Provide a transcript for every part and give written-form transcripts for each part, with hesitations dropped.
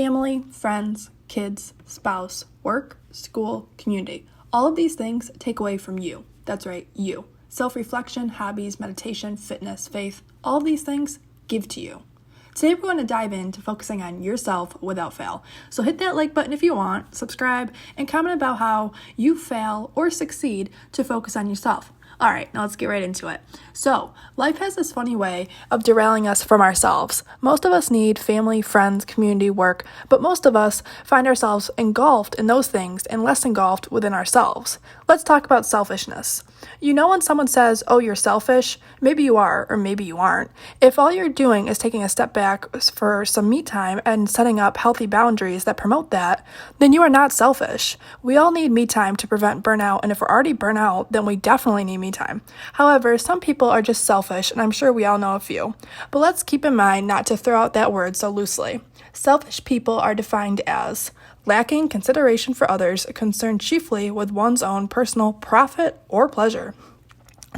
Family, friends, kids, spouse, work, school, community. All of these things take away from you. That's right, you. Self-reflection, hobbies, meditation, fitness, faith, all of these things give to you. Today we're going to dive into focusing on yourself without fail. So hit that like button if you want, subscribe, and comment about how you fail or succeed to focus on yourself. All right, now let's get right into it. So, life has this funny way of derailing us from ourselves. Most of us need family, friends, community, work, but most of us find ourselves engulfed in those things and less engulfed within ourselves. Let's talk about selfishness. You know when someone says, oh, you're selfish, maybe you are, or maybe you aren't. If all you're doing is taking a step back for some me time and setting up healthy boundaries that promote that, then you are not selfish. We all need me time to prevent burnout, and if we're already burnt out, then we definitely need me time. However, some people are just selfish, and I'm sure we all know a few. But let's keep in mind not to throw out that word so loosely. Selfish people are defined as lacking consideration for others, concerned chiefly with one's own personal profit or pleasure.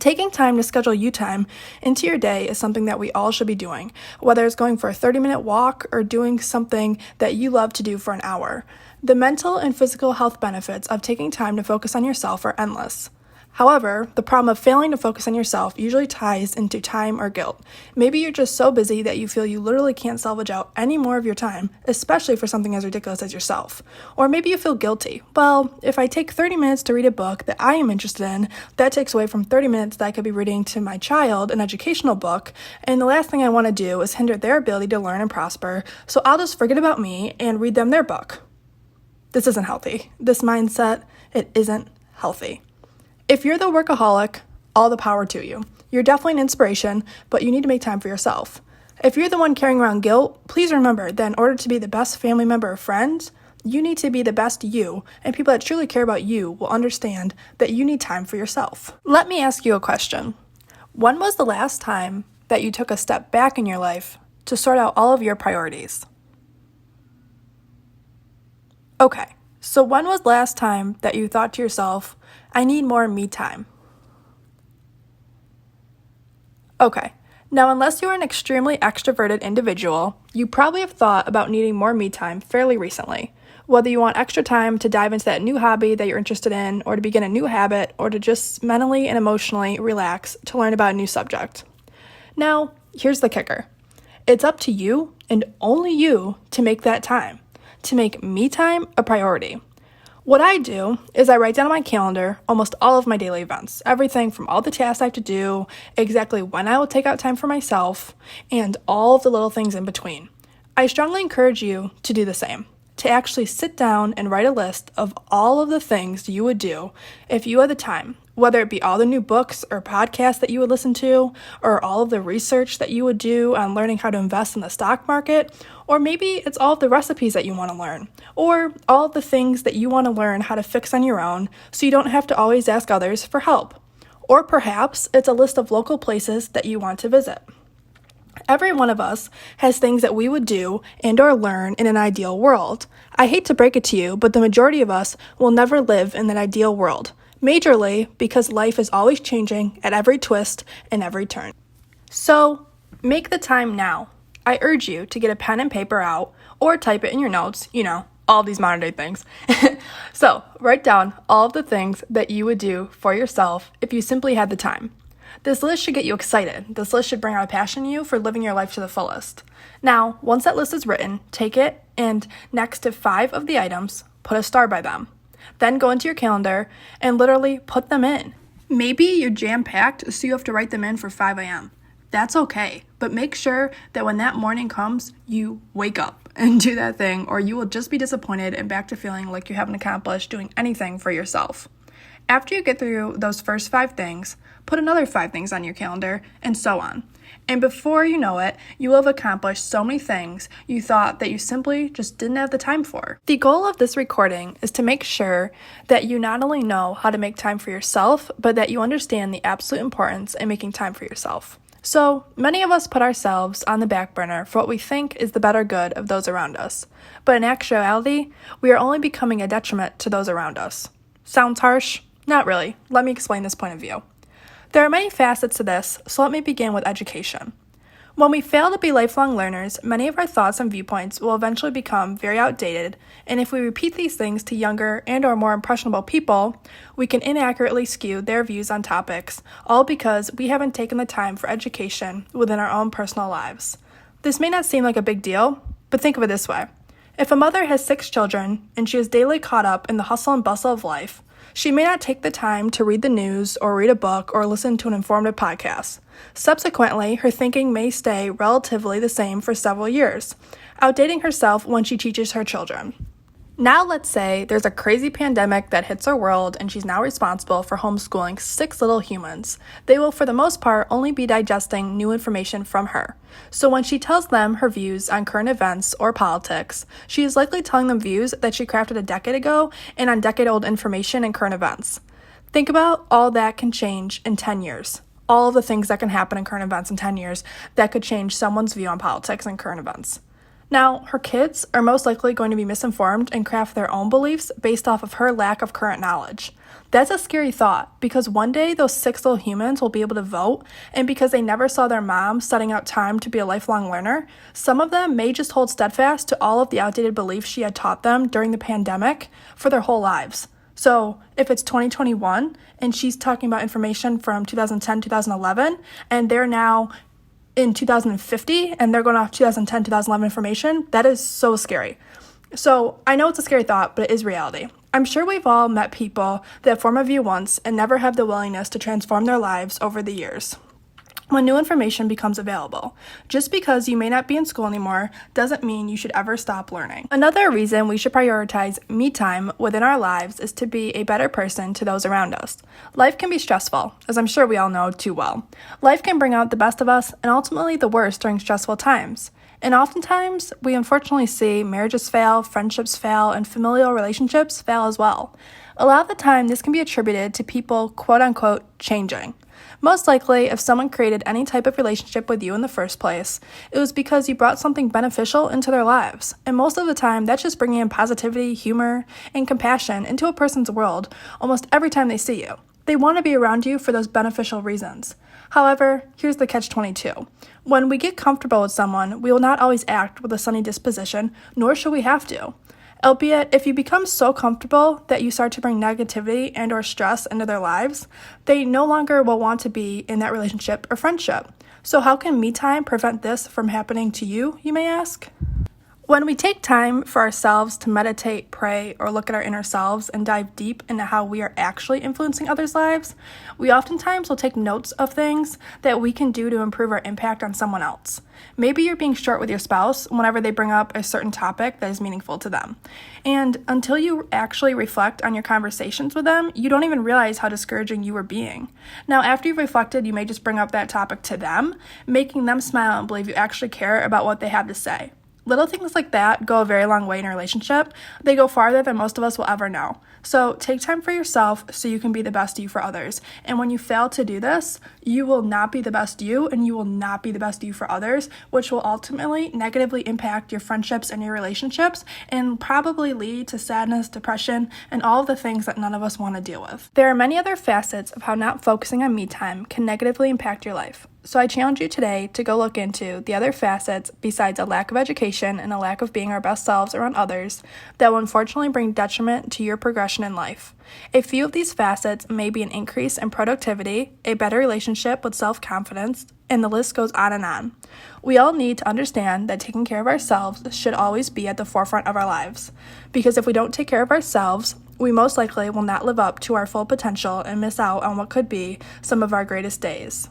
Taking time to schedule you time into your day is something that we all should be doing, whether it's going for a 30-minute walk or doing something that you love to do for an hour. The mental and physical health benefits of taking time to focus on yourself are endless. However, the problem of failing to focus on yourself usually ties into time or guilt. Maybe you're just so busy that you feel you literally can't salvage out any more of your time, especially for something as ridiculous as yourself. Or maybe you feel guilty. Well, if I take 30 minutes to read a book that I am interested in, that takes away from 30 minutes that I could be reading to my child an educational book, and the last thing I want to do is hinder their ability to learn and prosper, so I'll just forget about me and read them their book. This isn't healthy. This mindset, it isn't healthy. If you're the workaholic, all the power to you. You're definitely an inspiration, but you need to make time for yourself. If you're the one carrying around guilt, please remember that in order to be the best family member or friend, you need to be the best you, and people that truly care about you will understand that you need time for yourself. Let me ask you a question. When was the last time that you took a step back in your life to sort out all of your priorities? Okay, so when was the last time that you thought to yourself, I need more me time? Okay, now unless you're an extremely extroverted individual, you probably have thought about needing more me time fairly recently. Whether you want extra time to dive into that new hobby that you're interested in, or to begin a new habit, or to just mentally and emotionally relax to learn about a new subject. Now, here's the kicker. It's up to you and only you to make that time, to make me time a priority. What I do is I write down on my calendar almost all of my daily events, everything from all the tasks I have to do, exactly when I will take out time for myself, and all of the little things in between. I strongly encourage you to do the same, to actually sit down and write a list of all of the things you would do if you had the time, whether it be all the new books or podcasts that you would listen to, or all of the research that you would do on learning how to invest in the stock market, or maybe it's all of the recipes that you want to learn, or all of the things that you want to learn how to fix on your own so you don't have to always ask others for help. Or perhaps it's a list of local places that you want to visit. Every one of us has things that we would do and or learn in an ideal world. I hate to break it to you, but the majority of us will never live in that ideal world. Majorly because life is always changing at every twist and every turn. So, make the time now. I urge you to get a pen and paper out or type it in your notes, all these modern day things. So, write down all of the things that you would do for yourself if you simply had the time. This list should get you excited. This list should bring out a passion in you for living your life to the fullest. Now, once that list is written, take it and next to 5 of the items, put a star by them. Then go into your calendar and literally put them in. Maybe you're jam-packed, so you have to write them in for 5 a.m. That's okay, but make sure that when that morning comes, you wake up and do that thing, or you will just be disappointed and back to feeling like you haven't accomplished doing anything for yourself. After you get through those first 5 things, put another 5 things on your calendar, and so on. And before you know it, you will have accomplished so many things you thought that you simply just didn't have the time for. The goal of this recording is to make sure that you not only know how to make time for yourself, but that you understand the absolute importance in making time for yourself. So, many of us put ourselves on the back burner for what we think is the better good of those around us. But in actuality, we are only becoming a detriment to those around us. Sounds harsh? Not really. Let me explain this point of view. There are many facets to this, so let me begin with education. When we fail to be lifelong learners, many of our thoughts and viewpoints will eventually become very outdated, and if we repeat these things to younger and/or more impressionable people, we can inaccurately skew their views on topics, all because we haven't taken the time for education within our own personal lives. This may not seem like a big deal, but think of it this way. If a mother has 6 children and she is daily caught up in the hustle and bustle of life, she may not take the time to read the news or read a book or listen to an informative podcast. Subsequently, her thinking may stay relatively the same for several years, outdating herself when she teaches her children. Now let's say there's a crazy pandemic that hits our world and she's now responsible for homeschooling 6 little humans. They will, for the most part, only be digesting new information from her. So when she tells them her views on current events or politics, she is likely telling them views that she crafted a decade ago and on decade-old information and current events. Think about all that can change in 10 years. All of the things that can happen in current events in 10 years that could change someone's view on politics and current events. Now, her kids are most likely going to be misinformed and craft their own beliefs based off of her lack of current knowledge. That's a scary thought, because one day those 6 little humans will be able to vote, and because they never saw their mom setting out time to be a lifelong learner, some of them may just hold steadfast to all of the outdated beliefs she had taught them during the pandemic for their whole lives. So if it's 2021 and she's talking about information from 2010, 2011, and they're now in 2050 and they're going off 2010, 2011 information, that is so scary. So I know it's a scary thought, but it is reality. I'm sure we've all met people that form a view once and never have the willingness to transform their lives over the years when new information becomes available. Just because you may not be in school anymore doesn't mean you should ever stop learning. Another reason we should prioritize me time within our lives is to be a better person to those around us. Life can be stressful, as I'm sure we all know too well. Life can bring out the best of us and ultimately the worst during stressful times. And oftentimes, we unfortunately see marriages fail, friendships fail, and familial relationships fail as well. A lot of the time, this can be attributed to people, quote-unquote, changing. Most likely, if someone created any type of relationship with you in the first place, it was because you brought something beneficial into their lives. And most of the time, that's just bringing in positivity, humor, and compassion into a person's world almost every time they see you. They want to be around you for those beneficial reasons. However, here's the catch-22. When we get comfortable with someone, we will not always act with a sunny disposition, nor should we have to. Albeit, if you become so comfortable that you start to bring negativity and or stress into their lives, they no longer will want to be in that relationship or friendship. So how can me time prevent this from happening to you, you may ask? When we take time for ourselves to meditate, pray, or look at our inner selves and dive deep into how we are actually influencing others' lives, we oftentimes will take notes of things that we can do to improve our impact on someone else. Maybe you're being short with your spouse whenever they bring up a certain topic that is meaningful to them. And until you actually reflect on your conversations with them, you don't even realize how discouraging you were being. Now, after you've reflected, you may just bring up that topic to them, making them smile and believe you actually care about what they have to say. Little things like that go a very long way in a relationship. They go farther than most of us will ever know. So take time for yourself so you can be the best you for others. And when you fail to do this, you will not be the best you and you will not be the best you for others, which will ultimately negatively impact your friendships and your relationships and probably lead to sadness, depression, and all of the things that none of us want to deal with. There are many other facets of how not focusing on me time can negatively impact your life. So I challenge you today to go look into the other facets besides a lack of education and a lack of being our best selves around others that will unfortunately bring detriment to your progression in life. A few of these facets may be an increase in productivity, a better relationship with self-confidence, and the list goes on and on. We all need to understand that taking care of ourselves should always be at the forefront of our lives, because if we don't take care of ourselves, we most likely will not live up to our full potential and miss out on what could be some of our greatest days.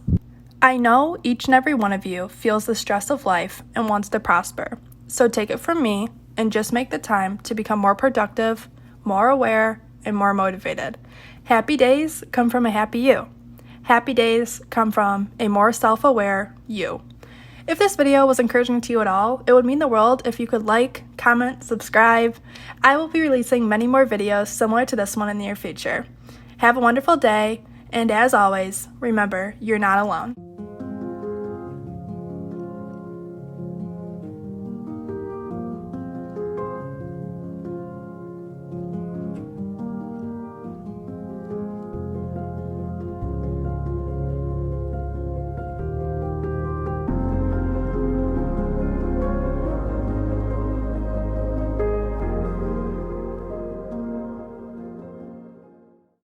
I know each and every one of you feels the stress of life and wants to prosper. So take it from me and just make the time to become more productive, more aware, and more motivated. Happy days come from a happy you. Happy days come from a more self-aware you. If this video was encouraging to you at all, it would mean the world if you could like, comment, subscribe. I will be releasing many more videos similar to this one in the near future. Have a wonderful day, and as always, remember, you're not alone.